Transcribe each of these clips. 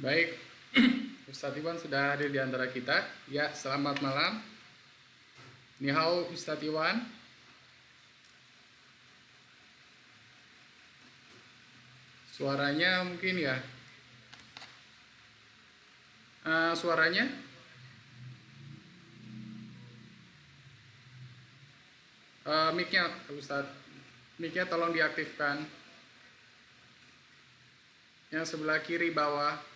Baik, Ustadz Iwan sudah hadir di antara kita. Ya, selamat malam. Ni hao Ustadz Iwan. Suaranya mungkin ya. Suaranya mic-nya Ustadz. Mic-nya tolong diaktifkan. Yang sebelah kiri bawah.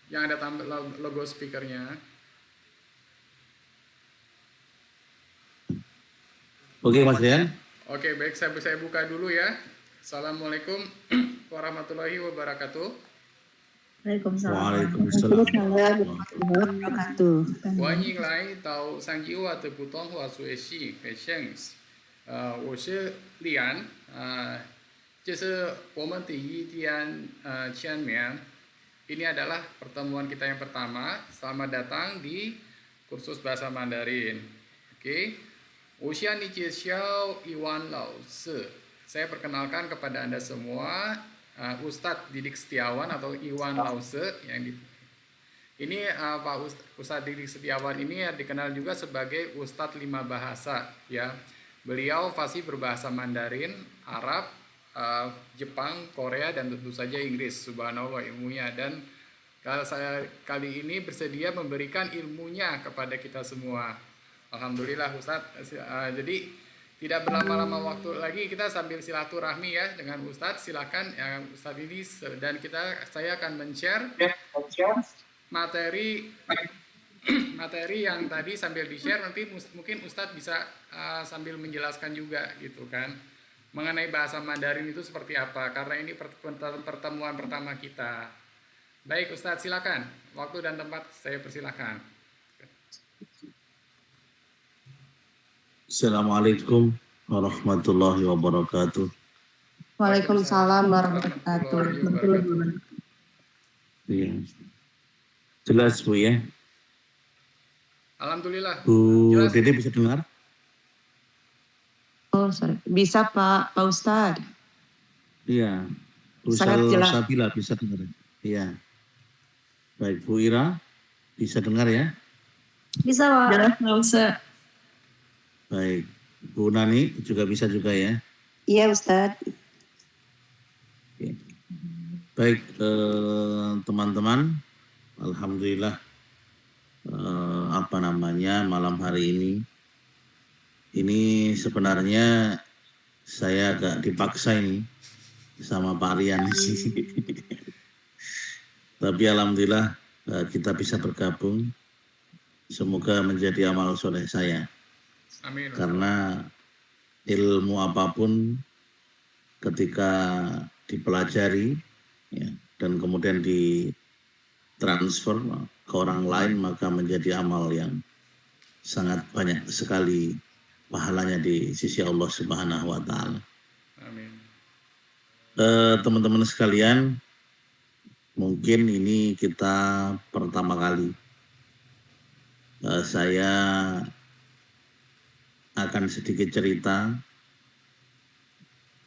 Yang ada logo speakernya. Oke, Mas Rian. Oke, baik, saya buka dulu ya. Assalamualaikum warahmatullahi wabarakatuh. Waalaikumsalam warahmatullahi wabarakatuh. 欢迎来到三吉瓦的普通话学习培训。我是李安。这是我们第一天见面。Ini adalah pertemuan kita yang pertama. Selamat datang di kursus bahasa Mandarin. Oke. 我向你介绍Iwan老师. Saya perkenalkan kepada Anda semua Ustadz Didik Setiawan atau Iwan Lause yang ini Pak Ustadz Didik Setiawan ini dikenal juga sebagai Ustadz 5 bahasa ya. Beliau fasih berbahasa Mandarin, Arab, Jepang, Korea dan tentu saja Inggris. Subhanallah ilmunya, dan kali ini bersedia memberikan ilmunya kepada kita semua. Alhamdulillah Ustadz. Jadi tidak berlama-lama waktu lagi, kita sambil silaturahmi ya dengan Ustadz. Silakan ya Ustadz ini, dan saya akan men-share materi yang tadi sambil di-share. Nanti mungkin Ustadz bisa sambil menjelaskan juga gitu kan mengenai bahasa Mandarin itu seperti apa, karena ini pertemuan pertama kita. Baik Ustadz, silakan. Waktu dan tempat saya persilakan. Assalamualaikum warahmatullahi wabarakatuh. Waalaikumsalam warahmatullahi wabarakatuh. Ya. Jelas Bu ya? Alhamdulillah. Bu Dede bisa dengar? Oh, sorry. Bisa Pak Ustadz. Iya. Bu Sabila bisa dengar. Iya. Baik, Bu Ira bisa dengar ya? Bisa Pak. Jelas Pak Ustadz. Baik, Bu Nani juga bisa juga ya? Iya Ustadz. Baik, teman-teman, alhamdulillah malam hari ini sebenarnya saya agak dipaksa ini sama Pak Rian sih. Tapi alhamdulillah kita bisa bergabung. Semoga menjadi amal soleh saya. Amin. Karena ilmu apapun ketika dipelajari ya, dan kemudian ditransfer ke orang lain, maka menjadi amal yang sangat banyak sekali pahalanya di sisi Allah Subhanahu wa Ta'ala. Amin. Teman-teman sekalian, mungkin ini kita pertama kali saya akan sedikit cerita,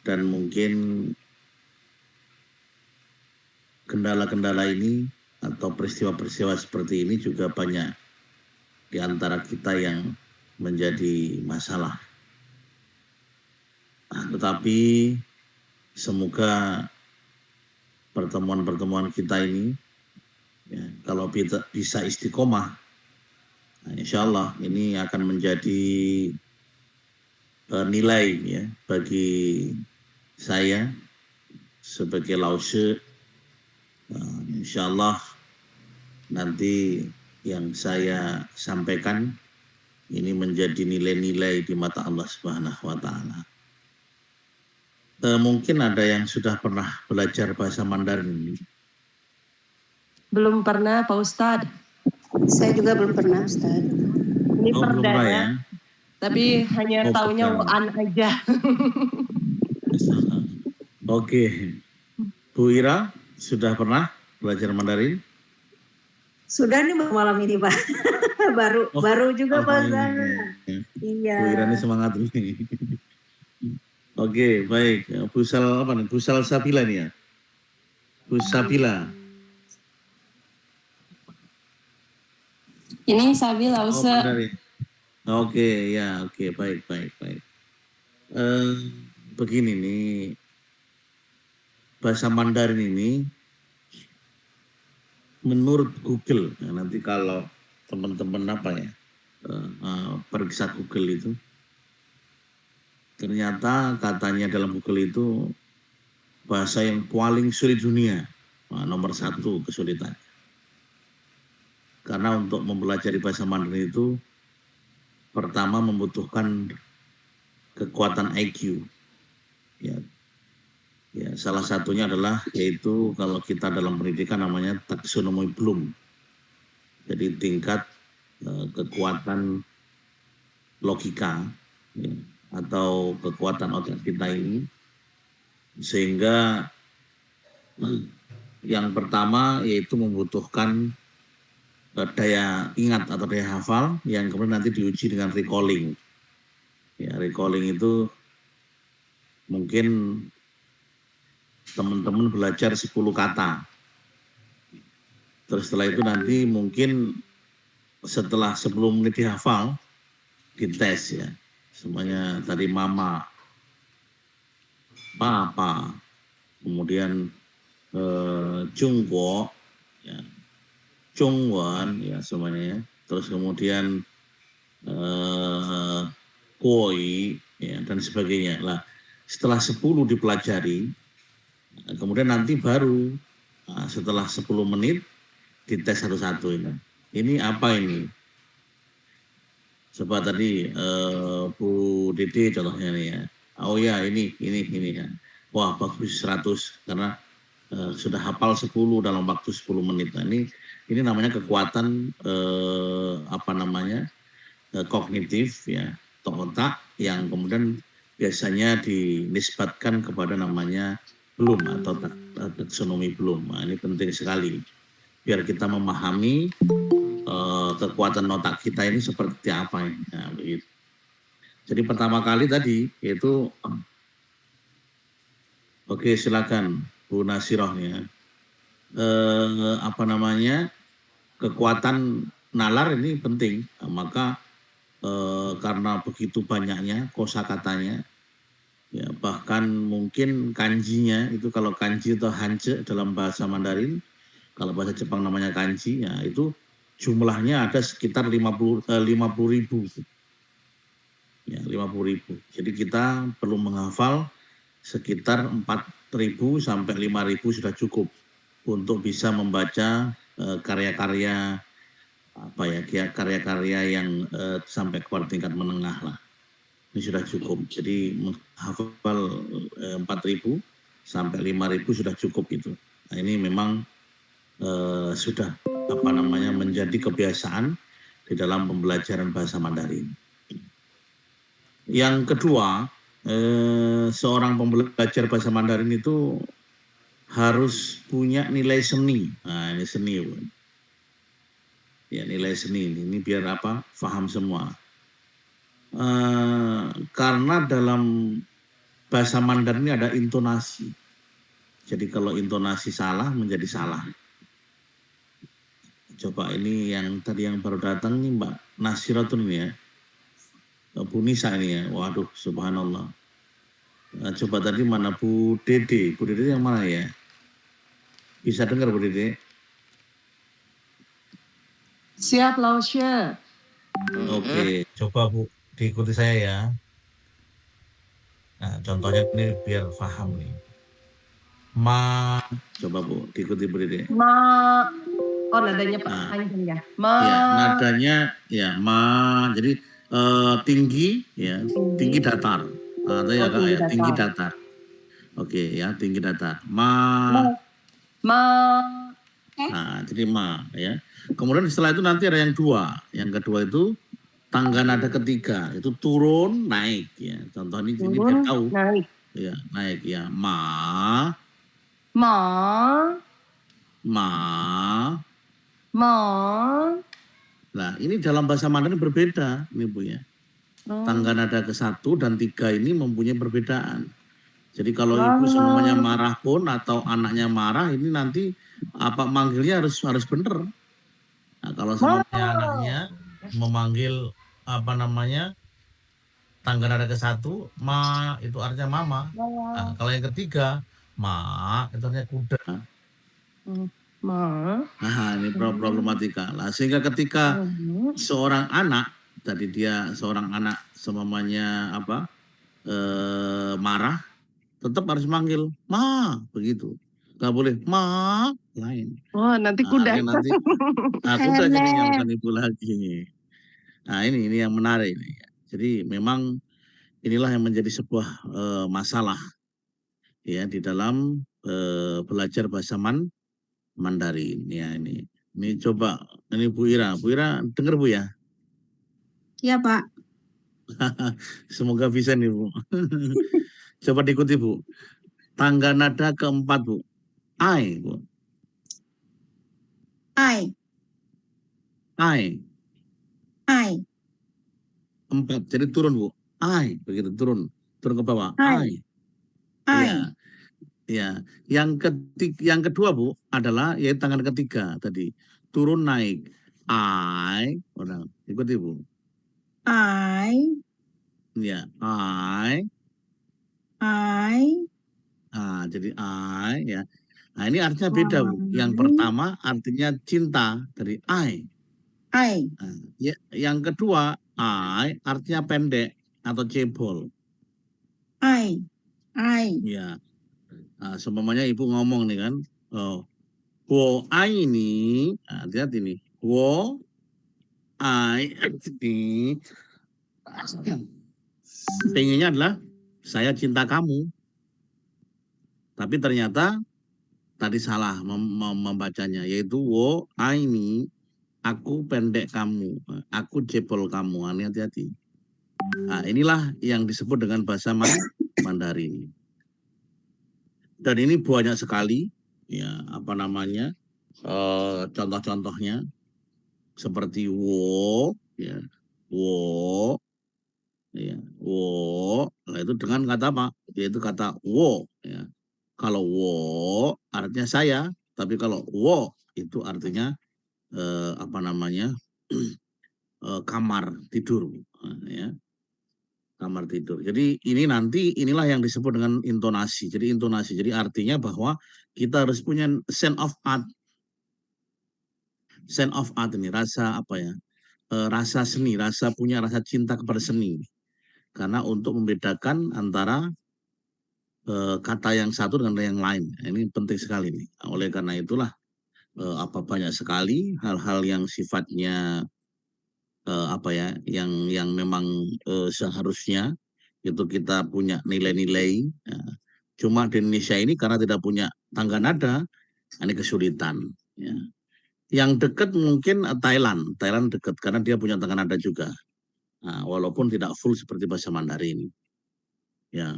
dan mungkin kendala-kendala ini atau peristiwa-peristiwa seperti ini juga banyak di antara kita yang menjadi masalah. Tetapi semoga pertemuan-pertemuan kita ini ya, kalau bisa istiqomah, insya Allah ini akan menjadi nilai ya bagi saya sebagai lause. Insya Allah nanti yang saya sampaikan ini menjadi nilai-nilai di mata Allah Subhanahu wa Ta'ala. Mungkin ada yang sudah pernah belajar bahasa Mandarin? Belum pernah Pak Ustadz. Saya juga belum pernah Ustadz. Ini belum pernah ya? Tapi hanya taunya Waan aja. Oke. Bu Ira, sudah pernah belajar Mandarin? Sudah nih malam ini Pak. baru juga Pak Ustadz. Iya. Bu Ira ini semangat nih. Oke, baik. Bu Sabila nih ya? Bu Sabila. Ini Sabila Oh, Ustaz. Mandarin. Oke, ya, oke, baik. Eh, Begini nih, bahasa Mandarin ini menurut Google, ya, nanti kalau teman-teman periksa Google itu, ternyata katanya dalam Google itu bahasa yang paling sulit dunia, nomor 1 kesulitan. Karena untuk mempelajari bahasa Mandarin itu pertama membutuhkan kekuatan IQ. Ya, salah satunya adalah yaitu kalau kita dalam pendidikan namanya taksonomi Bloom. Jadi tingkat kekuatan logika ya, atau kekuatan otak kita ini, sehingga yang pertama yaitu membutuhkan daya ingat atau daya hafal yang kemudian nanti diuji dengan recalling. Ya, recalling itu mungkin teman-teman belajar 10 kata. Terus setelah itu nanti mungkin setelah 10 menit dihafal, dites ya. Semuanya tadi mama, papa, kemudian Jungguo, ya, Zhongwen, ya semuanya ya. Terus kemudian Koi, ya, dan sebagainya. Lah, setelah 10 dipelajari, kemudian nanti baru setelah 10 menit dites satu-satu ini. Ini apa ini? Coba tadi Bu Dede contohnya nih ya. Oh ya ini ya. Wah bagus 100 karena sudah hafal 10 dalam waktu 10 menit. Nah, ini namanya kekuatan kognitif ya, atau otak yang kemudian biasanya dinisbatkan kepada namanya Bloom atau taksonomi Bloom. Nah, ini penting sekali biar kita memahami kekuatan otak kita ini seperti apa ya. Nah, begitu. Jadi pertama kali tadi yaitu oke, silakan Bu Nasiroh ya. Kekuatan nalar ini penting, maka karena begitu banyaknya kosakatanya, ya, bahkan mungkin kanjinya itu, kalau kanji atau hanje dalam bahasa Mandarin, kalau bahasa Jepang namanya kanji, ya itu jumlahnya ada sekitar 50.000. Ya, 50.000. Jadi kita perlu menghafal sekitar 4.000 sampai 5.000 sudah cukup untuk bisa membaca karya-karya yang sampai kepada tingkat menengah lah. Ini sudah cukup. Jadi menghafal 4.000 sampai 5.000 sudah cukup itu. Nah, ini memang sudah menjadi kebiasaan di dalam pembelajaran bahasa Mandarin. Yang kedua, seorang pembelajar bahasa Mandarin itu harus punya nilai seni. Nah, ini seni. Ya, nilai seni ini biar apa? Paham semua. Karena dalam bahasa Mandarin ini ada intonasi. Jadi kalau intonasi salah menjadi salah. Coba ini yang tadi yang baru datang nih Mbak Nasiratun ini ya. Bu Nisa ini ya. Waduh, subhanallah. Coba tadi mana Bu Dede? Bu Dede yang mana ya? Bisa dengar Bu Dede? Siap Lausya. Oke, coba Bu diikuti saya ya. Nah, contohnya ini biar paham nih. Coba Bu diikuti Bu Dede. Oh nadanya panjang ya. Ya, nadanya ya jadi tinggi ya, tinggi datar. Atau ya Kak ya, tinggi datar. Oke ya, tinggi datar. Nah, jadi ya. Kemudian setelah itu nanti ada yang dua. Yang kedua itu tangga nada ketiga, itu turun naik ya. Contoh ini biar tahu. Naik. Ya, naik ya. Nah, ini dalam bahasa Mandarin berbeda, ini Bu ya. Tangga nada ke-1 dan 3 ini mempunyai perbedaan. Jadi kalau ibu semuanya marah pun atau anaknya marah, ini nanti apa manggilnya harus benar. Nah, kalau semuanya anaknya memanggil apa namanya tangga nada ke-1, ma itu artinya mama. Nah, kalau yang ketiga, ma itu artinya kuda. Nah, ini problematika. Nah, sehingga ketika seorang anak, tadi dia seorang anak semuanya apa marah, tetap harus manggil ma begitu. Nggak boleh ma lain. Oh, nanti kuda. Nanti kuda jadinya bukan ibu lagi. Nah, ini yang menarik ini. Jadi memang inilah yang menjadi sebuah masalah ya di dalam belajar bahasa Mandarin ya ini. Ini coba ini Bu Ira dengar Bu ya? Iya Pak. Semoga bisa nih Bu. Coba diikuti Bu. Tangga nada keempat Bu. Ai Bu. Ai. Ai. Ai. 4. Jadi turun Bu. Ai begitu turun ke bawah. Ai. Ai. Iya. Ya, yang kedua Bu adalah yaitu tangan ketiga tadi turun naik. I, orang ikuti Bu. I. Ya, I. Jadi I ya. Nah ini artinya beda Bu. Yang pertama artinya cinta dari I. Nah, ya, yang kedua I artinya pendek atau cebol. I. Ya. Nah, seumpamanya ibu ngomong nih kan, wo ai ini, hati-hati nih, wo ai ini, pengennya adalah saya cinta kamu, tapi ternyata tadi salah membacanya, yaitu wo ai ini, aku pendek kamu, aku cebol kamu, hati-hati. Nah, inilah yang disebut dengan bahasa Mandarin. Dan ini banyak sekali, ya apa namanya, contoh-contohnya seperti wo, ya, wo, ya, wo. Nah, itu dengan kata apa? Yaitu kata wo. Ya. Kalau wo artinya saya, tapi kalau wo itu artinya apa namanya kamar tidur, ya. Kamar tidur. Jadi inilah yang disebut dengan intonasi. Jadi intonasi. Jadi artinya bahwa kita harus punya sense of art ini rasa apa ya? Rasa seni, punya rasa cinta kepada seni. Karena untuk membedakan antara kata yang satu dengan yang lain. Ini penting sekali nih. Oleh karena itulah banyak sekali hal-hal yang sifatnya apa ya, yang memang seharusnya itu kita punya nilai-nilai. Ya. Cuma di Indonesia ini karena tidak punya tangga nada, ini kesulitan. Ya. Yang dekat mungkin Thailand dekat karena dia punya tangga nada juga. Nah, walaupun tidak full seperti bahasa Mandarin. Ya,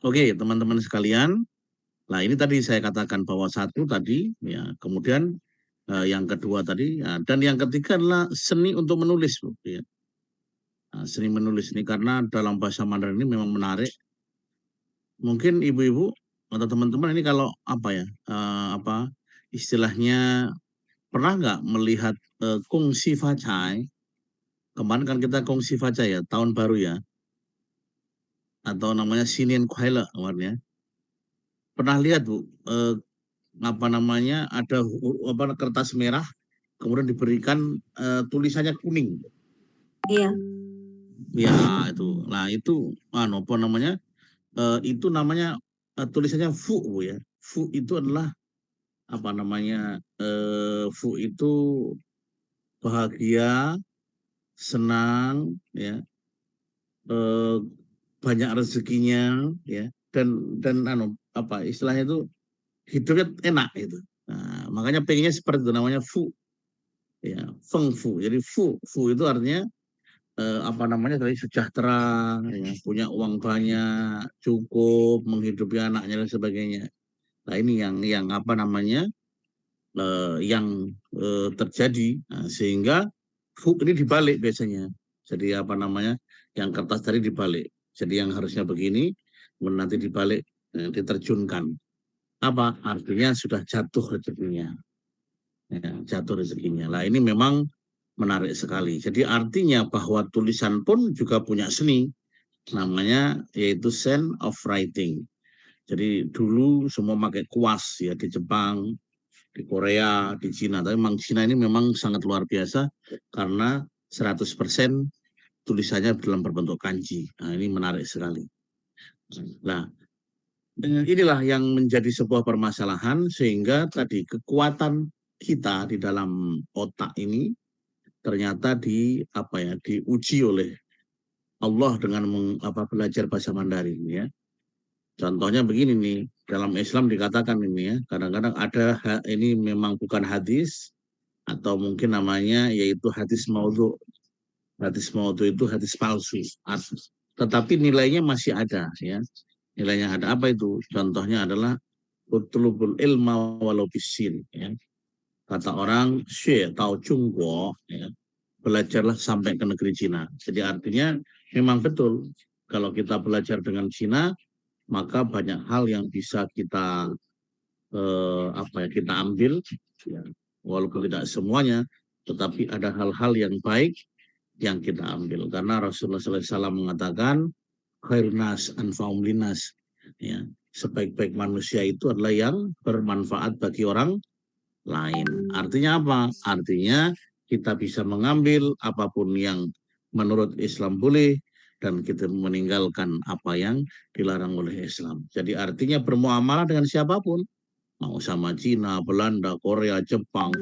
oke teman-teman sekalian. Nah ini tadi saya katakan bahwa satu tadi, ya kemudian yang kedua tadi, ya, dan yang ketiga adalah seni untuk menulis, Bu. Ya. Nah, seni menulis ini karena dalam bahasa Mandarin ini memang menarik. Mungkin ibu-ibu atau teman-teman ini kalau apa ya, istilahnya pernah nggak melihat Kung Si Fa Chai? Kemarin kan kita Kung Si Fa Chai ya, tahun baru ya, atau namanya Sinian Kuaile kemarin ya. Pernah lihat Bu, apa namanya ada kertas merah, kemudian diberikan tulisannya kuning. Iya. Ya itu, nah itu apa namanya? Itu namanya tulisannya Fu Bu ya. Fu itu adalah apa namanya? Fu itu bahagia, senang, ya, banyak rezekinya, ya, dan apa istilahnya itu hidupnya enak itu. Nah, makanya pengennya seperti itu namanya Fu, ya, Feng Fu. Jadi Fu itu artinya apa namanya tadi sejahtera, ya, punya uang banyak, cukup menghidupi anaknya dan sebagainya. Nah ini yang apa namanya yang terjadi, nah, sehingga ini dibalik biasanya. Jadi apa namanya yang kertas tadi dibalik. Jadi yang harusnya begini, nanti dibalik diterjunkan. Apa artinya sudah jatuh rezekinya, ya, jatuh rezekinya. Lah ini memang menarik sekali. Jadi artinya bahwa tulisan pun juga punya seni, namanya yaitu sense of writing. Jadi dulu semua pakai kuas ya di Jepang, di Korea, di Cina. Tapi memang Cina ini memang sangat luar biasa karena 100% tulisannya dalam berbentuk kanji. Nah, ini menarik sekali. Nah, inilah yang menjadi sebuah permasalahan sehingga tadi kekuatan kita di dalam otak ini ternyata diuji oleh Allah dengan belajar bahasa Mandarin ya. Contohnya begini nih, dalam Islam dikatakan ini ya, kadang-kadang ada ini memang bukan hadis atau mungkin namanya yaitu hadis maudhu. Hadis maudhu itu hadis palsu. Tetapi nilainya masih ada ya. Nilainya ada apa itu? Contohnya adalah utlubul ilma walau bisin ya. Kata orang xue tao Zhongguo ya. Belajarlah sampai ke negeri Cina. Jadi artinya memang betul kalau kita belajar dengan Cina maka banyak hal yang bisa kita kita ambil ya. Walaupun tidak semuanya tetapi ada hal-hal yang baik yang kita ambil karena Rasulullah SAW mengatakan khairnas anfa'um linas ya, sebaik-baik manusia itu adalah yang bermanfaat bagi orang lain. Artinya apa? Artinya kita bisa mengambil apapun yang menurut Islam boleh dan kita meninggalkan apa yang dilarang oleh Islam. Jadi artinya bermuamalah dengan siapapun, mau sama Cina, Belanda, Korea, Jepang,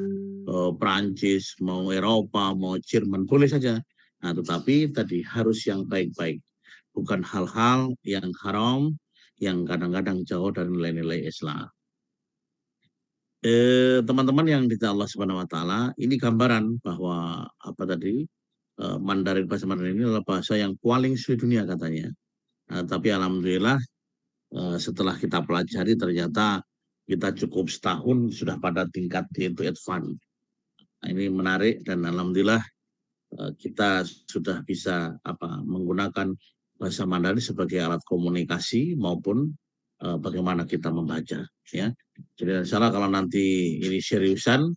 Prancis, mau Eropa, mau Jerman, boleh saja. Nah, tetapi tadi harus yang baik-baik, bukan hal-hal yang haram, yang kadang-kadang jauh dari nilai-nilai Islam. Teman-teman yang dicintai Allah Subhanahu Wa Taala, ini gambaran bahwa bahasa Mandarin ini adalah bahasa yang paling sulit dunia katanya. Tapi alhamdulillah setelah kita pelajari ternyata kita cukup setahun sudah pada tingkat yaitu advance. Nah, ini menarik dan alhamdulillah kita sudah bisa menggunakan bahasa Mandarin sebagai alat komunikasi maupun bagaimana kita membaca ya. Jadi insya Allah kalau nanti ini seriusan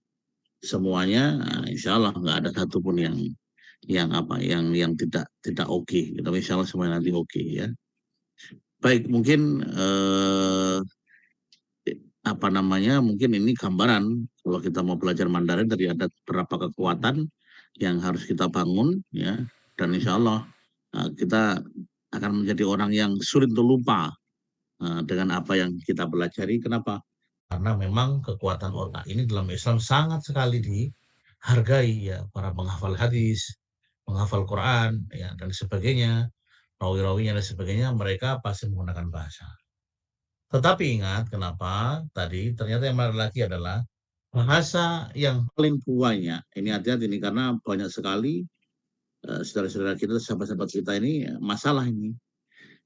semuanya, insya Allah nggak ada satupun yang tidak oke. Tapi insya Allah semuanya nanti oke ya. Baik, mungkin mungkin ini gambaran kalau kita mau belajar Mandarin tadi ada beberapa kekuatan yang harus kita bangun ya, dan insya Allah kita akan menjadi orang yang sulit untuk lupa dengan apa yang kita pelajari. Kenapa? Karena memang kekuatan otak ini dalam Islam sangat sekali dihargai ya, para penghafal hadis, penghafal Quran ya dan sebagainya, rawi-rawinya dan sebagainya, mereka pasti menggunakan bahasa. Tetapi ingat kenapa tadi ternyata yang menarik lagi adalah bahasa yang paling banyak. Ini hati-hati ini karena banyak sekali saudara-saudara kita, sahabat-sahabat kita ini masalah ini.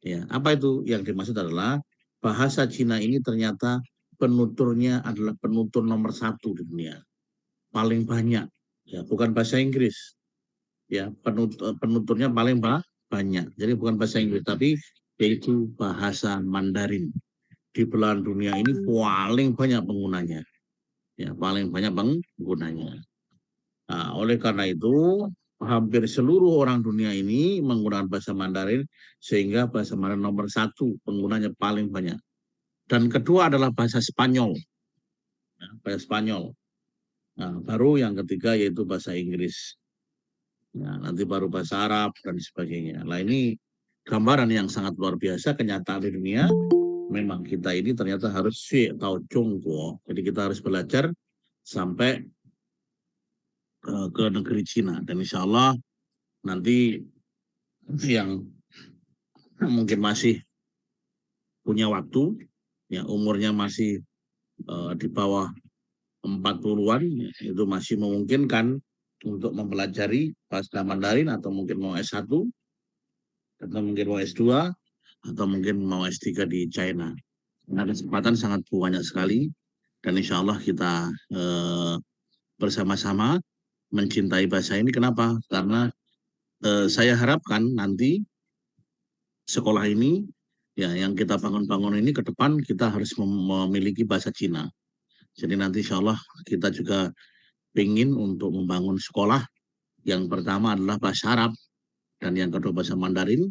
Ya, apa itu yang dimaksud adalah bahasa Cina ini ternyata penuturnya adalah penutur nomor 1 di dunia, paling banyak. Ya, bukan bahasa Inggris. Ya, penuturnya paling banyak. Jadi bukan bahasa Inggris, tapi yaitu bahasa Mandarin. Di belahan dunia ini paling banyak penggunanya. Ya, paling banyak penggunanya. Nah, oleh karena itu hampir seluruh orang dunia ini menggunakan bahasa Mandarin sehingga bahasa Mandarin nomor 1 penggunanya paling banyak. Dan kedua adalah bahasa Spanyol. Ya, bahasa Spanyol. Nah, baru yang ketiga yaitu bahasa Inggris. Ya, nanti baru bahasa Arab dan sebagainya. Nah, ini gambaran yang sangat luar biasa kenyataan di dunia. Memang kita ini ternyata harus tahu Zhongguo. Jadi kita harus belajar sampai ke negeri Cina. Dan insya Allah nanti yang mungkin masih punya waktu, ya umurnya masih di bawah 40-an, ya, itu masih memungkinkan untuk mempelajari bahasa Mandarin atau mungkin mau S1, atau mungkin mau S2, atau mungkin mau S3 di China. Nah, kesempatan sangat banyak sekali dan insya Allah kita bersama-sama mencintai bahasa ini. Kenapa? Karena saya harapkan nanti sekolah ini Ya, yang kita bangun-bangun ini ke depan kita harus memiliki bahasa Cina. Jadi nanti insya Allah kita juga ingin untuk membangun sekolah. Yang pertama adalah bahasa Arab dan yang kedua bahasa Mandarin.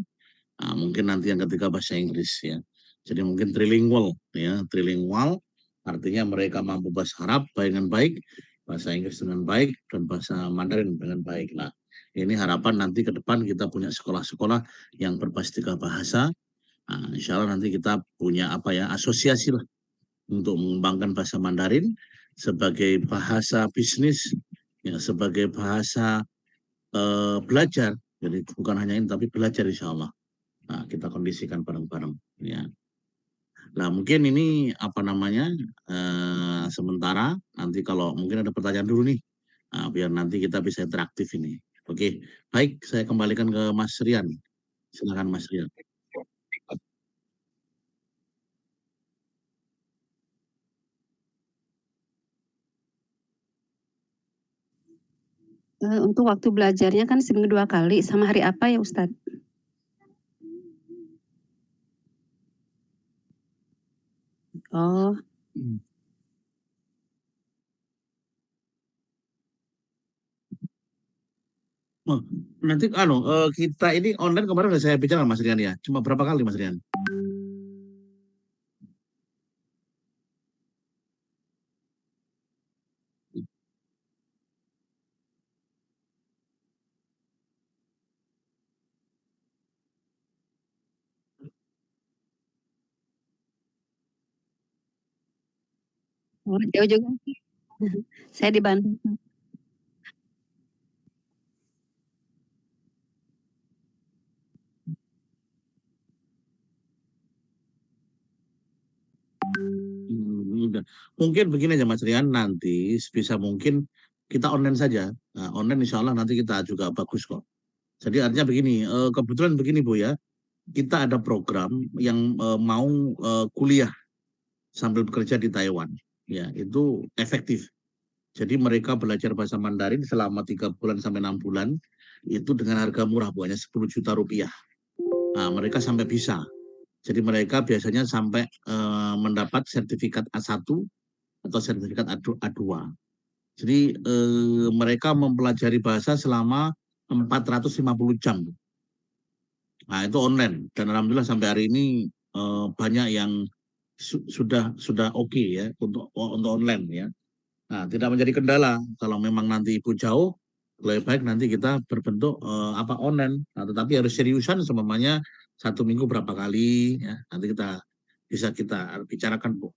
Nah, mungkin nanti yang ketiga bahasa Inggris ya. Jadi mungkin trilingual ya, trilingual artinya mereka mampu bahasa Arab dengan baik, bahasa Inggris dengan baik, dan bahasa Mandarin dengan baik. Nah, ini harapan nanti ke depan kita punya sekolah-sekolah yang berbasis 3 bahasa. Nah, insya Allah nanti kita punya apa ya, asosiasi lah untuk mengembangkan bahasa Mandarin sebagai bahasa bisnis, ya, sebagai bahasa belajar. Jadi bukan hanya ini tapi belajar insya Allah. Nah, kita kondisikan bareng-bareng. Ya. Nah, mungkin ini apa namanya sementara. Nanti kalau mungkin ada pertanyaan dulu nih, nah, biar nanti kita bisa interaktif ini. Oke, baik. Saya kembalikan ke Mas Rian. Silakan Mas Rian. Untuk waktu belajarnya kan seminggu 2 kali, sama hari apa ya Ustadz? Oh, Oh, nanti kita ini online kemarin sudah saya bicara Mas Rian ya. Cuma berapa kali Mas Rian? oh jauh juga sih. Saya di Bandung. Udah. Mungkin begini aja Mas Rian, nanti sebisa mungkin kita online saja. Nah, online insya Allah nanti kita juga bagus kok. Jadi artinya begini, kebetulan begini Bu ya, kita ada program yang mau kuliah sambil bekerja di Taiwan. Ya, itu efektif. Jadi mereka belajar bahasa Mandarin selama 3 bulan sampai 6 bulan, itu dengan harga murah, Bu, hanya 10 juta rupiah. Nah, mereka sampai bisa. Jadi mereka biasanya sampai mendapat sertifikat A1 atau sertifikat A2. Jadi mereka mempelajari bahasa selama 450 jam. Nah, itu online dan alhamdulillah sampai hari ini banyak yang sudah oke ya untuk online ya. Nah, tidak menjadi kendala kalau memang nanti Ibu jauh, lebih baik nanti kita berbentuk apa online. Nah, tetapi harus seriusan semuanya 1 minggu berapa kali ya. Nanti bisa kita bicarakan Bu.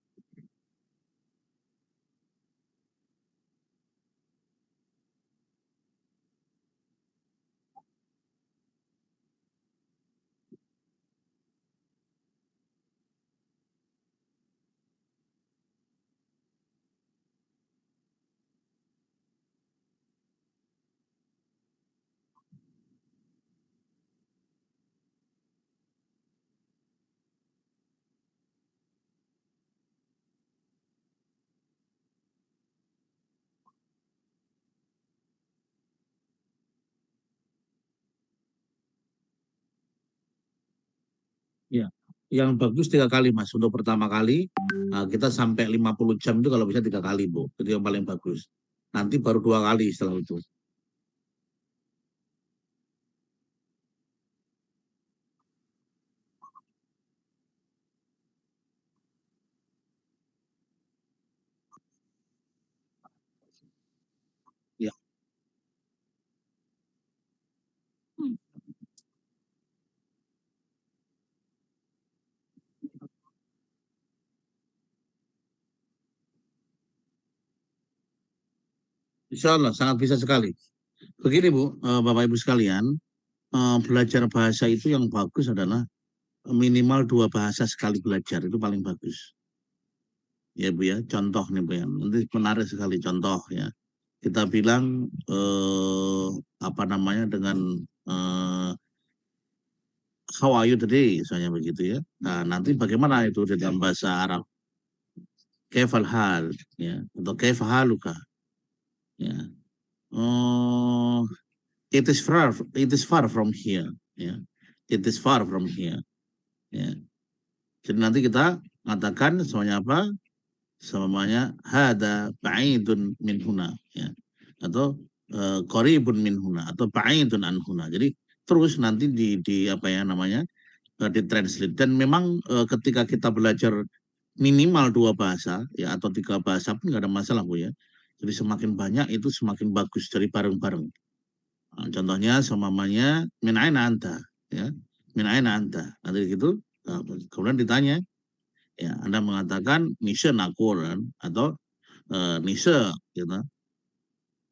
Ya, yang bagus 3 kali Mas. Untuk pertama kali kita sampai 50 jam itu kalau bisa 3 kali Bu. Itu yang paling bagus. Nanti baru 2 kali setelah itu. Ya, insya Allah sangat bisa sekali. Begini Bu, Bapak Ibu sekalian, belajar bahasa itu yang bagus adalah minimal 2 bahasa sekali belajar itu paling bagus. Ya Bu ya, contoh nih Bu ya, nanti menarik sekali contoh ya. Kita bilang apa namanya dengan eh, how are you today, misalnya begitu ya. Nah, nanti bagaimana itu di dalam bahasa Arab? Kaifal hal, ya, atau kaifa haluka, ya. Oh, it is far from here, ya. It is far from here, ya. Jadi nanti kita mengatakan semuanya apa? Semuanya hada ba'idun min huna, ya. Atau qaribun min huna atau ba'idun an huna. Jadi terus nanti di apa ya namanya? Ditranslate. Dan memang ketika kita belajar minimal 2 bahasa ya atau 3 bahasa pun nggak ada masalah Bu ya. Jadi semakin banyak itu semakin bagus dari bareng-bareng. Nah, contohnya seumpamanya min aina anta ya. Min aina anta. Nanti gitu kemudian ditanya ya Anda mengatakan nise nakoran atau nise gitu.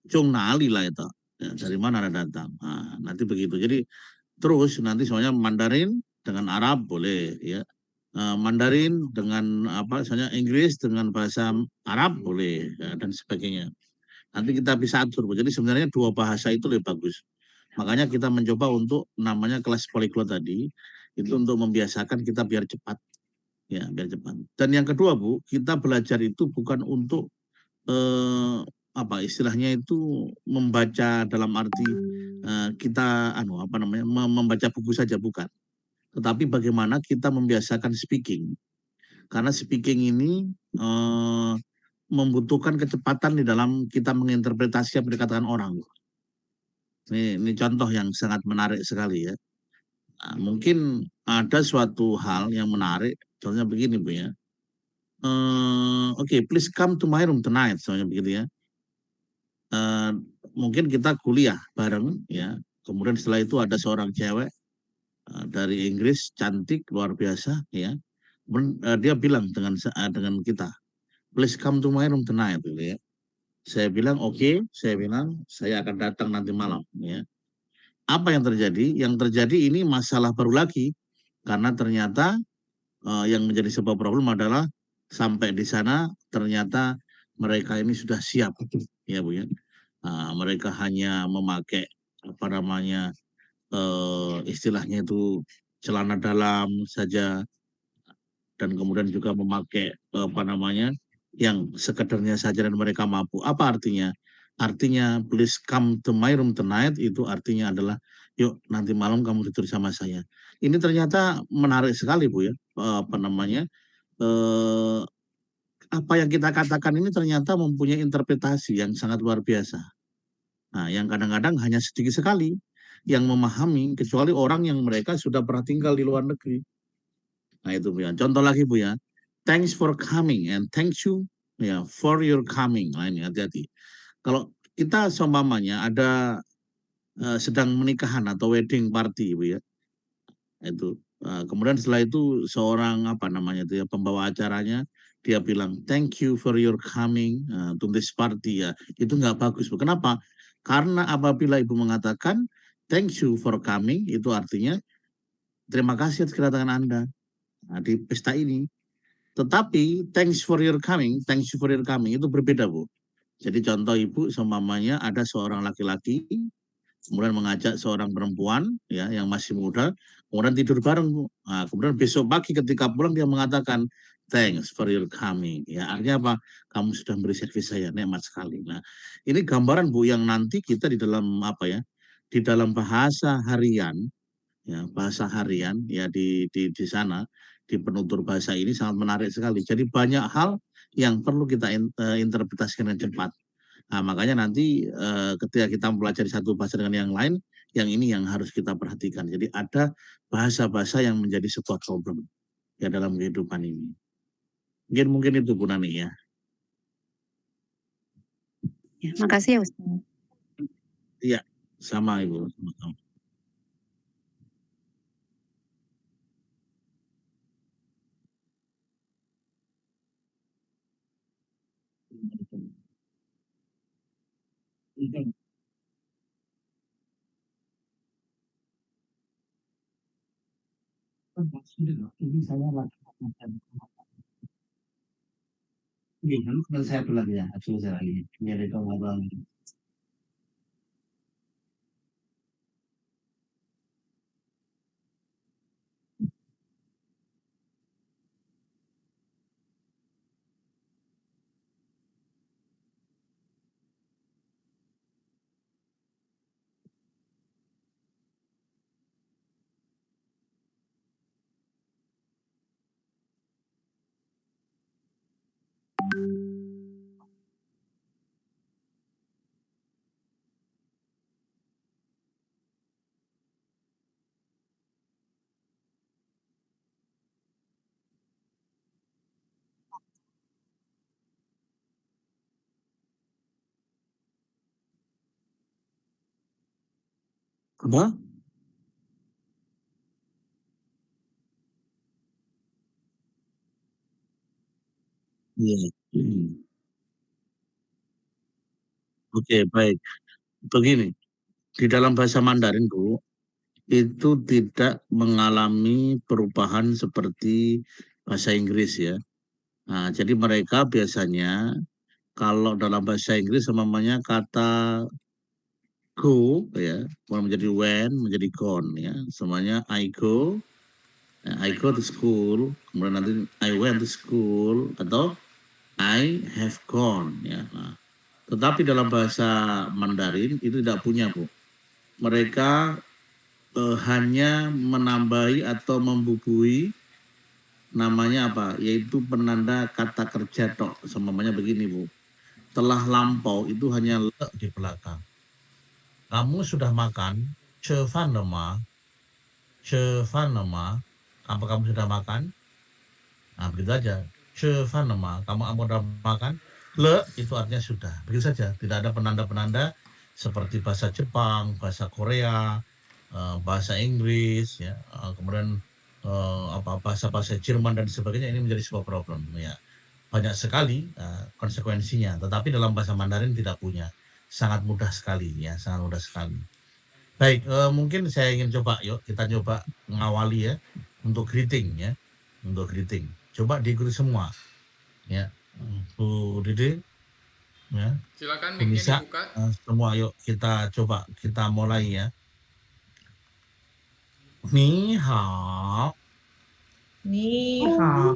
Cung nali lah itu. Ya, dari mana Anda datang? Nah, nanti begitu. Jadi terus nanti soalnya Mandarin dengan Arab boleh ya. Mandarin dengan apa misalnya Inggris dengan bahasa Arab boleh ya, dan sebagainya. Nanti kita bisa atur. Jadi sebenarnya 2 bahasa itu lebih bagus. Makanya kita mencoba untuk namanya kelas polyglot tadi itu untuk membiasakan kita biar cepat ya, biar cepat. Dan yang kedua Bu, kita belajar itu bukan untuk apa istilahnya itu membaca dalam arti kita apa namanya membaca buku saja bukan, tetapi bagaimana kita membiasakan speaking karena speaking ini membutuhkan kecepatan di dalam kita menginterpretasi apa yang dikatakan orang. Ini contoh yang sangat menarik sekali ya. Nah, mungkin ada suatu hal yang menarik, contohnya begini Bu ya. Oke, please come to my room tonight, soalnya begitu ya. Eh, Mungkin kita kuliah bareng ya. Kemudian setelah itu ada seorang cewek dari Inggris cantik luar biasa ya. Kemudian, dia bilang dengan kita, please come to my room tonight gitu ya. Saya bilang oke, saya bilang saya akan datang nanti malam ya. Apa yang terjadi? Yang terjadi ini masalah baru lagi karena ternyata yang menjadi sebuah problem adalah sampai di sana ternyata mereka ini sudah siap ya Bu ya. Mereka hanya memakai apa namanya istilahnya itu celana dalam saja dan kemudian juga memakai apa namanya yang sekedarnya saja dan mereka mampu. Apa artinya? Artinya please come to my room tonight itu artinya adalah yuk nanti malam kamu tidur sama saya. Ini ternyata menarik sekali Bu ya. Apa namanya? Eh, Apa yang kita katakan ini ternyata mempunyai interpretasi yang sangat luar biasa. Nah, yang kadang-kadang hanya sedikit sekali yang memahami, kecuali orang yang mereka sudah pernah tinggal di luar negeri. Nah, itu Bu ya. Contoh lagi Bu ya. Thanks for coming and thank you ya for your coming. Nah, ini hati-hati. Kalau kita seumpamanya ada sedang menikahan atau wedding party Bu ya. Itu kemudian setelah itu seorang apa namanya itu ya pembawa acaranya dia bilang thank you for your coming to this party ya itu nggak bagus Bu. Kenapa? Karena apabila ibu mengatakan thank you for coming itu artinya terima kasih atas kedatangan Anda di pesta ini. Tetapi thanks you for your coming itu berbeda Bu. Jadi contoh ibu seumpamanya ada seorang laki-laki kemudian mengajak seorang perempuan ya yang masih muda, kemudian tidur bareng Bu. Nah, kemudian besok pagi ketika pulang dia mengatakan thanks for your coming. Ya artinya apa? Kamu sudah beri servis saya nikmat sekali. Nah, ini gambaran Bu yang nanti kita di dalam apa ya? Di dalam bahasa harian ya, bahasa harian ya di sana di penutur bahasa ini sangat menarik sekali. Jadi banyak hal yang perlu kita interpretasikan dengan cepat. Nah, makanya nanti ketika kita mempelajari satu bahasa dengan yang lain, yang ini yang harus kita perhatikan. Jadi ada bahasa-bahasa yang menjadi sebuah problem ya dalam kehidupan ini. Mungkin itu Bu Nani ya. Ya, makasih ya Ustaz. Iya, sama Ibu. Sama-sama. Ini saya lagi. Ini kan saya bilang ya, saya lagi. Ini ada kawan. Apa? Iya. Oke, baik. Begini, di dalam bahasa Mandarin, Bu, itu tidak mengalami perubahan seperti bahasa Inggris ya. Nah, jadi mereka biasanya kalau dalam bahasa Inggris namanya kata go ya, menjadi when, menjadi gone ya. Semuanya I go to school, kemudian nanti I went to school atau I have gone ya. Nah, tetapi dalam bahasa Mandarin itu tidak punya, Bu. Mereka hanya menambahi atau membubui namanya apa? Yaitu penanda kata kerja tok. Semuanya begini, Bu. Telah lampau itu hanya le di belakang. Kamu sudah makan? Cevan lemah. Cevan lemah. Apa kamu sudah makan? Nah, begitu aja. Cevan lemah. Kamu sudah makan? Le itu artinya sudah. Begitu saja. Tidak ada penanda-penanda seperti bahasa Jepang, bahasa Korea, bahasa Inggris, ya, kemudian bahasa-bahasa Jerman dan sebagainya. Ini menjadi sebuah problem. Ya, banyak sekali konsekuensinya. Tetapi dalam bahasa Mandarin tidak punya. Sangat mudah sekali, ya, sangat mudah sekali. Baik, mungkin saya ingin coba, yuk kita coba mengawali ya untuk greeting ya, untuk greeting. Coba diikuti semua, ya, Bu Dede, ya, Silakan Bu mic-nya Nisa, dibuka. semua yuk kita coba kita mulai ya. Ni hao. Ni hao.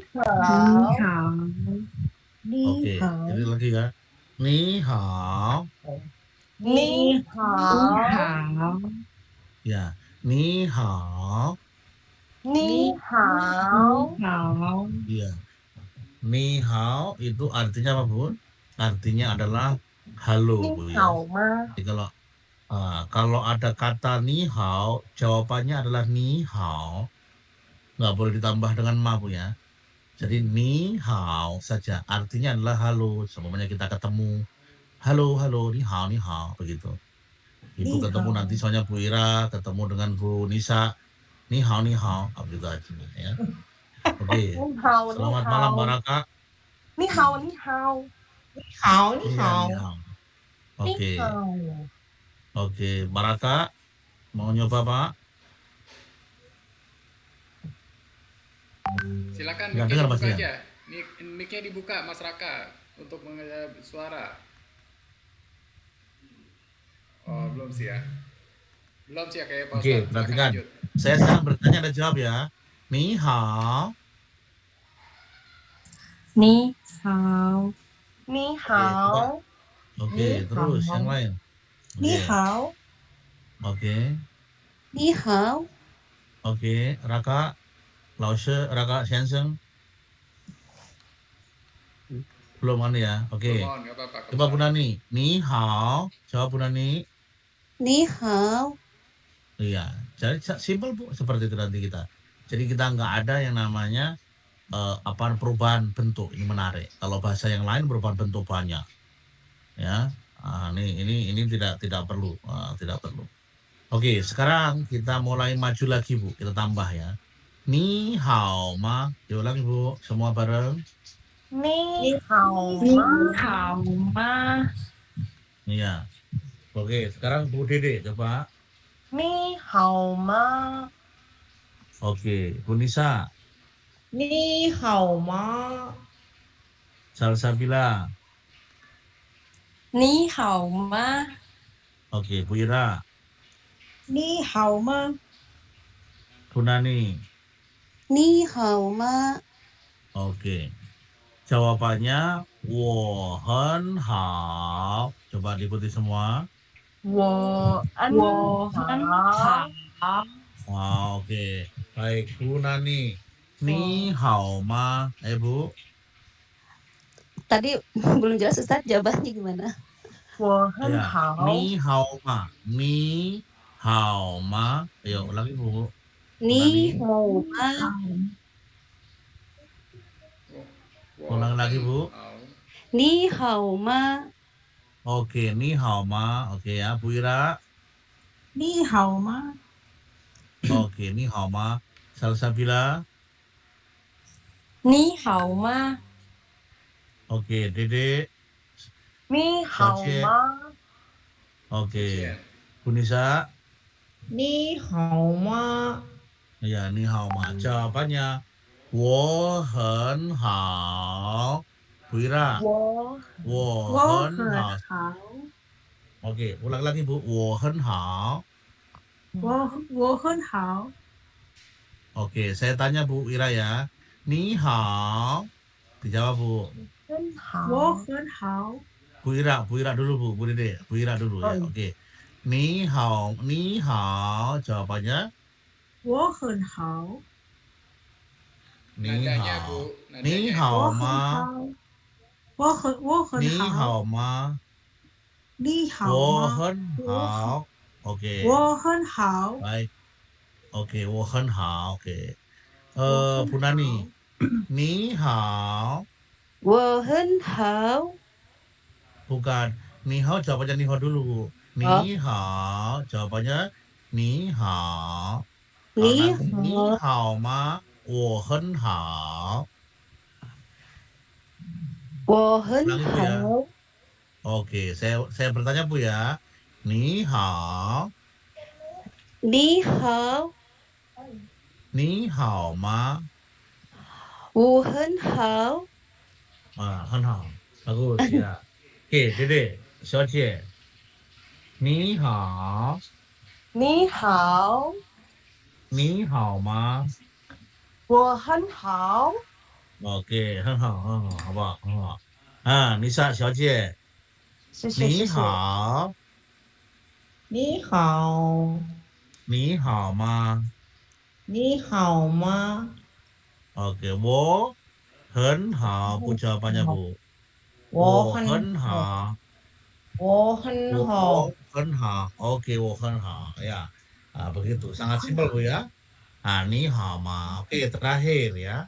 Oke, jadi lagi ya. Ni hao. Ni hao. Ya, ni hao. Ni hao. Iya. Ni hao itu artinya apa, Bu? Artinya adalah halo, Bu ya. Jadi kalau ada kata ni hao, jawabannya adalah ni hao. Nggak boleh ditambah dengan ma, Bu ya. Jadi ni hao saja. Artinya adalah halo. Semuanya kita ketemu. Halo, halo, ni hao, begitu. Ibu ketemu nanti soalnya Bu Ira, ketemu dengan Bu Nisa. Ni hao, begitu aja ya. Oke. Selamat malam, Baraka. Ni hao. Iya, ni hao. Oke. Oke, Baraka mau nyoba, Pak? Silakan Nggak mic-nya dengar, Mas dibuka Rian. aja. Mic-nya dibuka Mas Raka untuk mengenai suara. Oh, belum sih ya. Belum sih ya kayak Pak Oke, Ustadz. Silakan perhatikan. lanjut. Saya sekarang bertanya ada jawab ya. Ni hao. Ni hao. Ni Oke, coba. hao. Oke, terus yang lain. Ni Oke. hao. Oke. Ni hao. Oke, Raka, Raka Senseng. Belum kan ya? Oke. Belum, nggak apa-apa. Coba Bu Nani. Ni hao. Coba Bu Nani. Ni hao. Iya. Jadi simpel, Bu, seperti itu nanti kita. Jadi kita nggak ada yang namanya perubahan bentuk. Ini menarik. Kalau bahasa yang lain perubahan bentuk banyak. Ya. Ini tidak perlu, tidak perlu. Oke, sekarang kita mulai maju lagi, Bu. Kita tambah ya. Ni hao ma. Diulang, Bu. Semua bareng. Ni hao. Ma. Iya. Oke, sekarang Bu Dede coba. Ni hao ma. Oke, Bu Nisa. Ni hao ma. Salsabila. Ni hao ma. Oke, Bu Ira. Ni hao ma. Bu Nani. Ni hao ma. Oke. Jawabannya wo hen hao. Coba diikuti semua. Wo an hao. Wah, oke. Baik, Bu Nani. Ni hao ma. Bu. Tadi belum jelas Ustaz jawabannya gimana? Wo hen Ya, hao. ni hao ma. Ni hao ma. Ayo, ulangi, Bu. Ni hao ma. Ulang lagi, Bu. Ni hao ma. Oke, ni hao ma. Oke ya, Bu Ira. 你好吗？ Oke, ni hao ma. Salsabila. 你好吗？ Oke, Dede. 你好吗？ Oke. Punisa. 你好吗？ Ya, ni hao ma. Jawabannya, 我很好. Puira. 我很好. 好， Oke, ulang lagi Bu. 我很好. 我很好， Oke, saya tanya Bu Ira ya. Ni hao. Dijawab Bu. 真好。我很好， Bu Ira dulu Bu, Bu Dede. Bu Ira dulu ya. Oke. Ni hao. Jawabannya 我很好， ni Nadanya hao. Bu, Ni nadanya. 好我很吗？好，我很你好，好吗？你好我吗？很好。OK，我很好， baik. Oke, 我很好。Oke. 我很 Bu 好， Nani. 你好。我很好。 Bukan. Ni hao jawabannya ni hao dulu, Bu. Oh, Ni hao jawabannya ni hao. Kalau 你 nanti ni 好。hao ma, 我很好. 我很 Ulangi Bu 好。 ya. Oke, saya bertanya Bu ya. Ni hao. 你好。你好吗？我很好。 很好，bagus ya. Oke, Dede, 小姐，你好，你好，你好吗我很好。 ？OK，很好，很好，好不好？很好。Nisa 小姐，谢谢你谢谢。好，你好，你好吗你好吗？ ？OK，我很好，不jawabannya Bu。我我很很好，好，我很好。我很好，OK，我很好ya. Begitu, sangat simpel Bu ya. Ni hao ma. Oke, terakhir ya.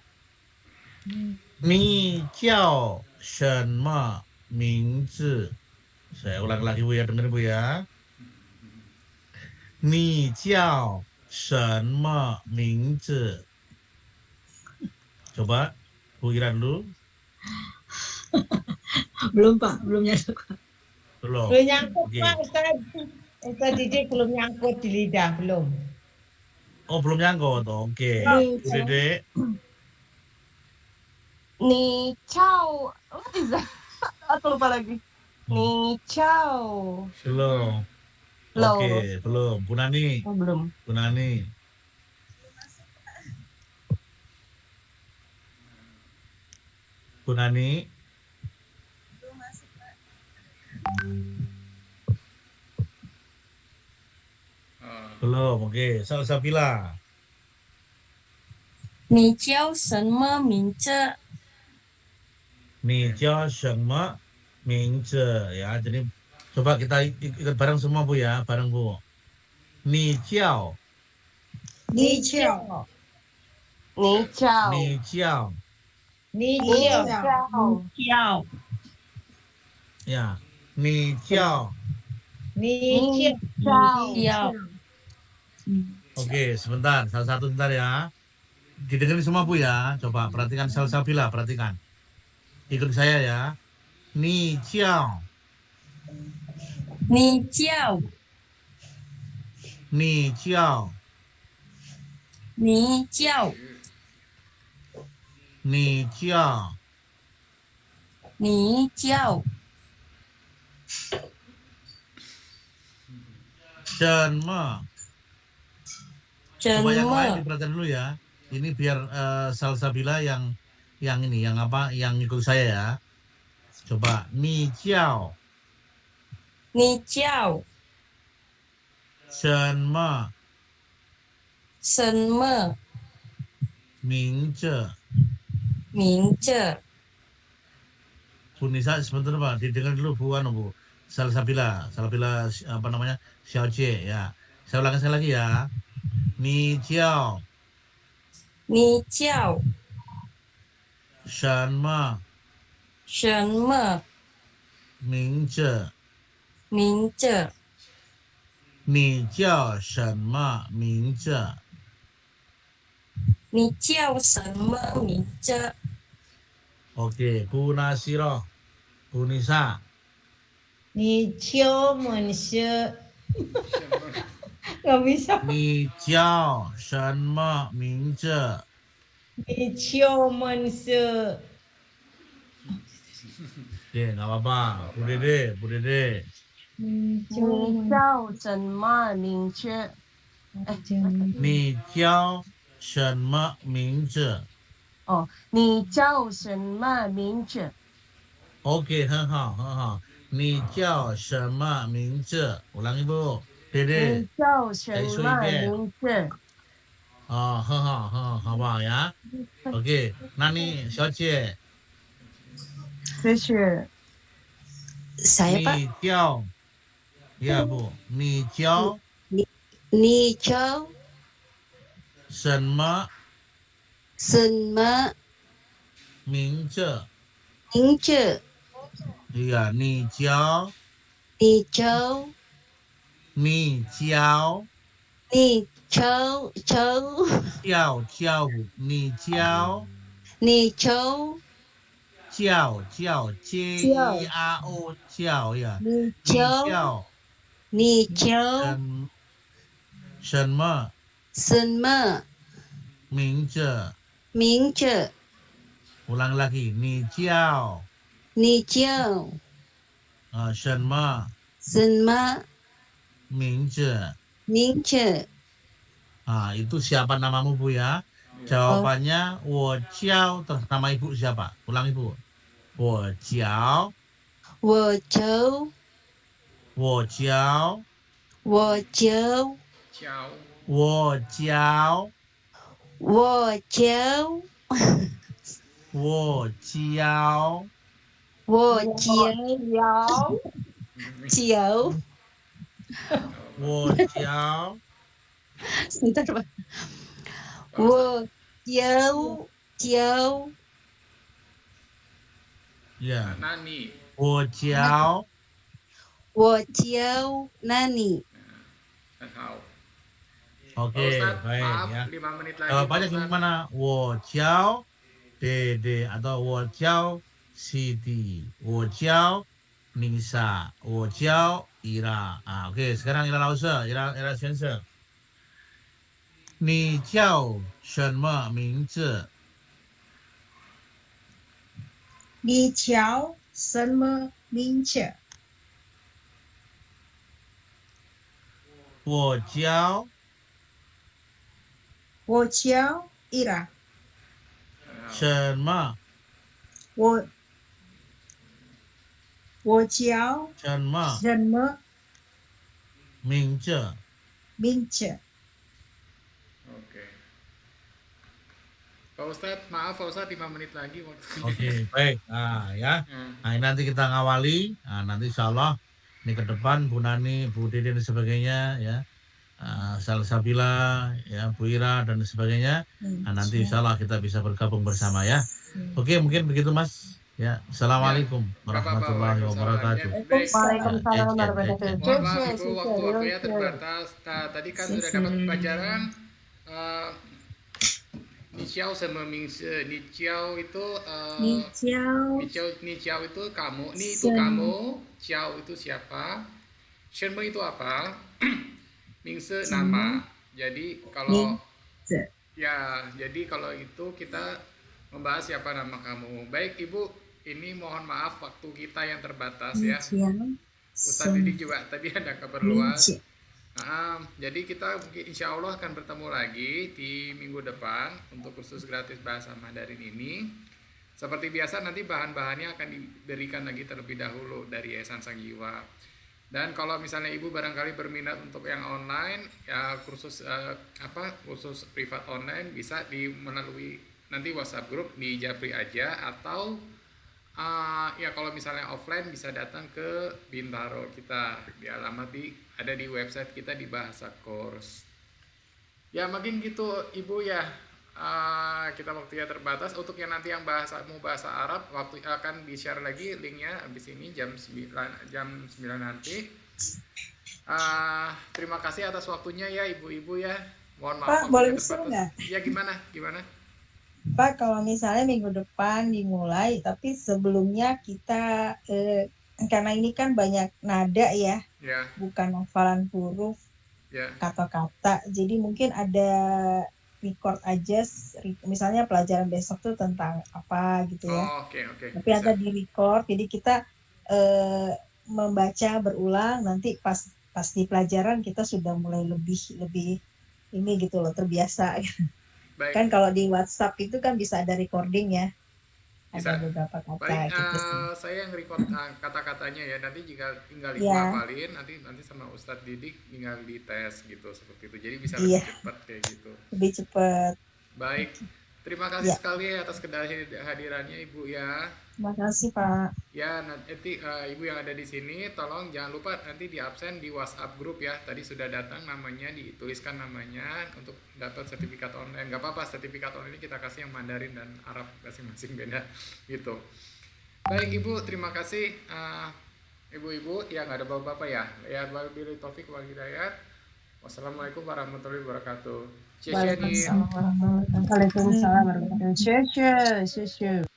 你叫什么名字？Saya ulang lagi Bu ya, dengerin Bu ya. 你叫什么名字？Coba Bu Ira dulu. belum Pak, belum nyadar. Belum. Belum nyangkut Oke. Pak Ustaz. Ustaz Didik belum nyangkut di lidah, belum. Oh, belum nyangkut. Oke. Bu Dede. 你叫 what is that? Aku lupa lagi. 你叫 Belum. Belum. Oke, belum. Bu Nani. Oh, belum. Bu Nani. Bu Nani. Belum. Oke, Salsabila. 你叫什么名字？你叫什么名字 ya? Jadi coba kita ikut bareng semua Bu ya, bareng Bu. 你叫你叫，你叫你叫你你叫，叫叫。 ya, 你叫你叫，叫要。 Oke, sebentar, satu sebentar ya. Didengerin semua Bu ya. Coba perhatikan Salsabila, perhatikan. Ikut saya ya. 你叫你叫。你叫你叫。你叫你叫。什么 什 Coba yang lain 么？ diperhatikan dulu ya. Ini biar Salsabila yang ini, yang apa, yang ikut saya ya. Coba, 你叫你叫什么什么名字？名字？ Bu Nisa sebentar Pak, didengar dulu Bu Bu. Salsabila apa namanya? Xiaojie ya. Saya ulangi sekali lagi ya. 你叫你叫什么什么名字？名字？你叫什么名字？你叫什么名字？ Oke, Bu Nasiro, Bu Nisa. 你敲门是 nggak bisa. 你叫什么名字？你敲门是 Oke, nggak apa-apa. Bu Dede, Bu Dede. 你敲你门叫什么名字？你叫什么名字哦，你叫什么名字？ ？Oke, 很好，很好。你叫什么名字？Ulangi Bu. 你 Dede, 叫什再说一么遍。名字？哦，很好，很好，好不好呀？Oke, Nani 小姐，这是 Saya Pak. 你叫，ya Bu，你叫 Ni Chow 什么 Sen Ma 名字？ Ning Che Iya, 你叫， Ni Chow 你叫， Ni Chow Chow 叫不？你叫 Ni Chow 叫 JERO 叫呀， Ni 你 Chow 叫 Ni Chow 什么 Sen Ma 名字？ Ming Che Ulang lagi, 你叫 Ni Chow 什么 Sen Ma 名字？ Ming Che. Itu siapa namamu Bu ya? Jawabannya, 我叫 terus nama ibu siapa? Ulang ibu. 我叫 Wo Chow 我叫 Wo Chow 叫 我叫 Wo Chow 我叫 Wo 我 Chow 叫 Chow 我叫 Sebentar Pak. Wo Chow Chow ya, Nani. 我叫 Wo Chow Nani. Tahu. Oke, Pak Ustadz, baik maaf ya. 5 menit lagi. Jawabannya Pak Ustadz. gimana? 我叫 Dede atau 我叫 Siti, 我叫 Nisa, 我叫 Ira. Oke, sekarang Ira Lause, Ira Sensor. 你叫什么名字？你叫什么名字？我叫我叫 Ira。什么？我叫什么什么名字？名字？ Oke. Pak Ustadz, maaf Pak Ustadz 5 menit lagi waktunya. Oke, baik. Ya. Nah, ini nanti kita ngawali. Nanti insya Allah ini ke depan Bu Nani, Bu Dede dan sebagainya ya. Salsabila, ya, Bu Ira dan sebagainya. Nanti insya Allah kita bisa bergabung bersama ya. Oke, mungkin begitu Mas. Ya, Assalamualaikum warahmatullahi wabarakatuh. Waalaikumsalam warahmatullahi Mohon maaf wabarakatuh. Ibu, waktunya terbatas. Tadi kan sudah dapat pelajaran. Nichiao sama Mingse. Nichiao itu 你教 Nichiao itu kamu. Ni itu kamu. Chiao itu siapa? Shenme itu apa? Mingse nama. Jadi kalau jadi kalau itu kita membahas siapa nama kamu. Baik Ibu, ini mohon maaf waktu kita yang terbatas ya. Ustadz Didi juga tadi ada keperluan. Jadi kita insya Allah akan bertemu lagi di minggu depan untuk kursus gratis bahasa Mandarin ini. Seperti biasa nanti bahan-bahannya akan diberikan lagi terlebih dahulu dari Yayasan Sang Jiwa. Dan kalau misalnya Ibu barangkali berminat untuk yang online, ya kursus kursus privat online bisa melalui nanti WhatsApp grup di Japri aja, atau ya kalau misalnya offline bisa datang ke Bintaro kita, di alamat ada di website kita di Bahasa Course. Ya mungkin gitu Ibu ya. Kita waktunya terbatas. Untuk yang nanti yang bahasa Arab, waktu akan di-share lagi linknya habis ini jam 9 nanti. Terima kasih atas waktunya ya ibu-ibu ya. Mohon maaf Pak, waktunya boleh terbatas. usul nggak? Ya gimana? Gimana? Pak, kalau misalnya minggu depan dimulai, tapi sebelumnya kita, karena ini kan banyak nada ya, Ya, bukan hafalan huruf, ya. kata-kata. Jadi mungkin ada record aja, misalnya pelajaran besok tuh tentang apa gitu ya. Oh, oke, Tapi bisa. ada di record, jadi kita membaca berulang, nanti pas di pelajaran kita sudah mulai lebih ini gitu loh, terbiasa. Baik, Kan kalau di WhatsApp itu kan bisa ada recording ya, ada bisa. beberapa Baik, kata gitu sih. saya yang record kata-katanya ya. Nanti tinggal ibu Iya, hafalin, nanti sama Ustadz Didik tinggal dites gitu seperti itu. Jadi bisa lebih iya, cepat kayak gitu. lebih cepat. Baik, terima kasih Ya, sekali atas kehadirannya ibu ya. terima kasih Pak. Ya, nanti ibu yang ada di sini, tolong jangan lupa nanti di absen di WhatsApp grup ya. Tadi sudah datang namanya, dituliskan namanya untuk dapat sertifikat online. Gak apa-apa, sertifikat online ini kita kasih yang Mandarin dan Arab masing-masing beda gitu. Baik ibu, terima kasih ibu-ibu yang ada bapak-bapak ya. Ya, wabillahi taufik wal hidayah. Wassalamualaikum warahmatullahi wabarakatuh. Cie cie nih. Waalaikumsalam warahmatullahi wabarakatuh. Waalaikumsalam warahmatullahi wabarakatuh. Sure, sure, sure, sure.